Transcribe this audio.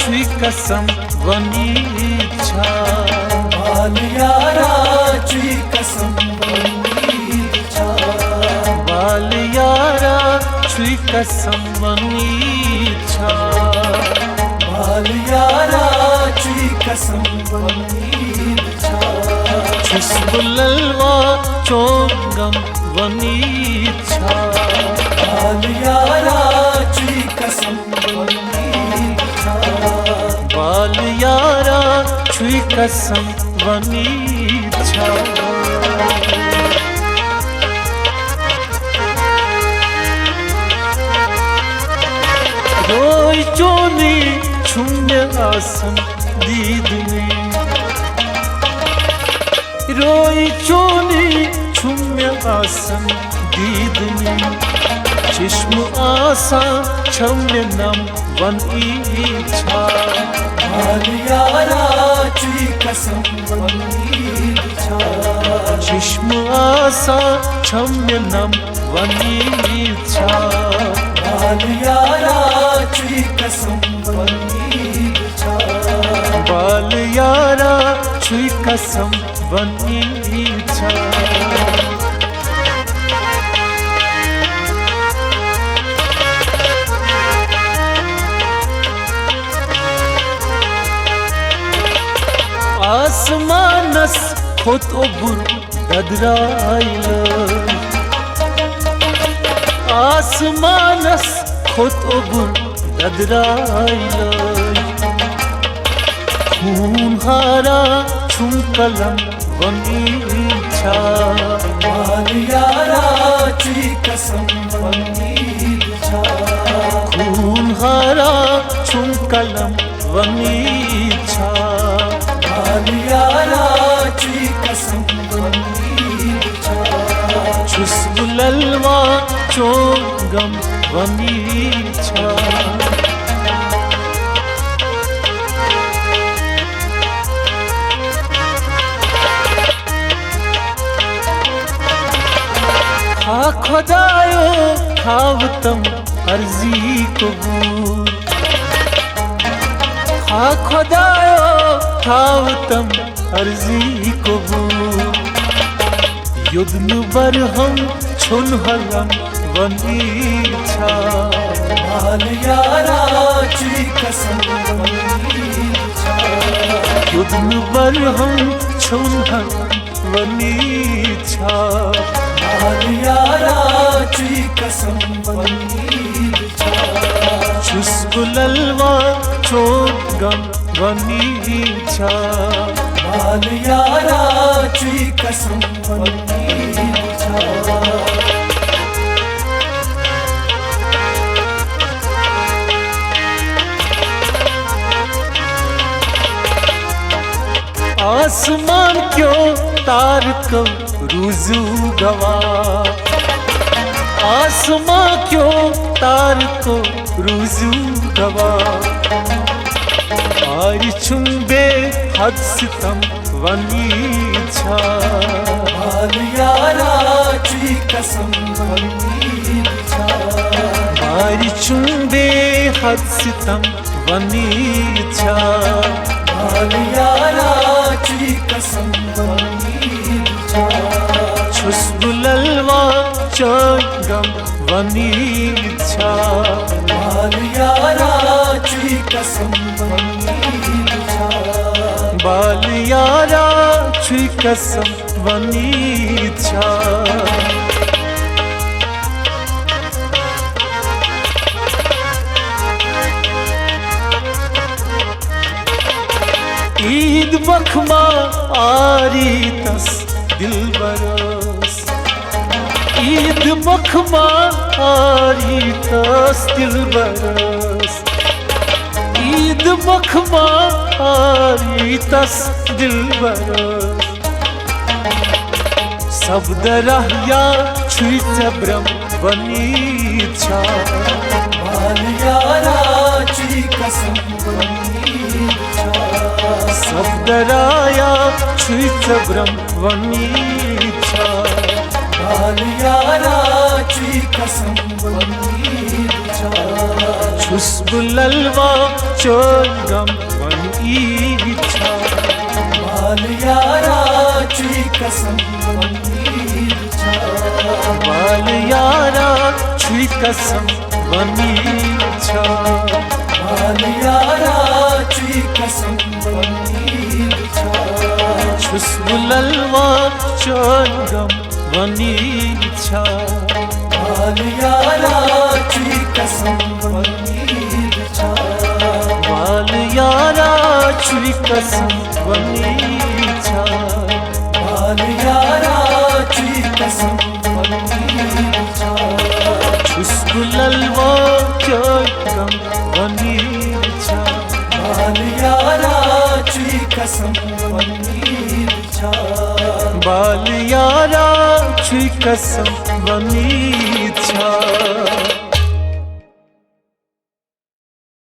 छुई कसम वनीच्छा बालियारा छुई कसम वनीच्छा बालियारा छुई कसम वनीच्छा बालियारा छुई कसम वनीच्छा छुस्बुलल्वा चोंगम वनीच्छा बालियारा छुई कसम वनीच्छा बालियारा छुई कसम वनीच्छा रोई चोनी छुम्य आसन दीदनी रोई चोनी छुम्य आसन दीदनी चिश्म आसा छम्य नम वनीच्छा बालियारा छुई कसम वनीच्छा चिश्म आसा छम्य नम वनीच्छा बालियारा छुई कसम वनीच्छा बालियारा छुई कसम वनीच्छा आसमानस खोत ओबुर ददराइल आसमानस खोत ओबुर ददराइल खून हारा छुम कलम वनीच्छा बालियारा छुई कसम वनीच्छा खून हारा छुम कलम वनीच्छा बालियारा छुई कसम वनीच्छा छुस्बुलल्वा चोंगम वनीच्छा खा खुदायो खावतम अर्जी कबूल खा खुदायो खावतम अर्जी कबूल युद्ध बर हम छुन हलम वनीच्छा बालियारा छुई कसम वनीच्छा युद्ध बर हम छुन हलम वनीच्छा बालियारा छुई कसम वनीच्छा छुस्बुलल्वा चोंगम वनीच्छा बालियारा छुई कसम वनीच्छा आसमान क्यों तार को रुजू गवा आसमां क्यों तार को रुजू गवा आरी चुंबे हद सितम वनीच्छा बालियारा छुई कसम वनीच्छा आरी चुंबे हद सितम वनीच्छा बालियारा छुई कसम वनीच्छा छुस्बुलल्वा चोंगम वनीच्छा बालियारा छुई कसम वनीच्छा बालियारा छुई कसम वनीच्छा ईद बखमा आरी तस दिल बरस ईद बखमा आरी तस दिल बरस ईद बखमा आरी तस दिल बरस सब दरहिया छुई जब्रम वनीच्छा बालियारा छुई कसम वनीच्छा सब दराया छुई जब्रम वनीच्छा बालियारा छुई कसम वनीच्छा खुशबुललवा चोरगम वनीच्छा बाल यारा चुई कसम वनीच्छा बाल यारा छुई कसम वनीच्छा बाल यारा चुई कसम वनीच्छा खुशबुललवा चोरगम वनीच्छा बाल यारा चुई कसम वनीच्छा बाल यारा छुई कसम वनीच्छा बाल यारा चुई कसम वनीच्छा खुशबुललवा चोरगम वनीच्छा बाल यारा चुई कसम वनीच्छा बाल यारा छुई कसम वनीच्छा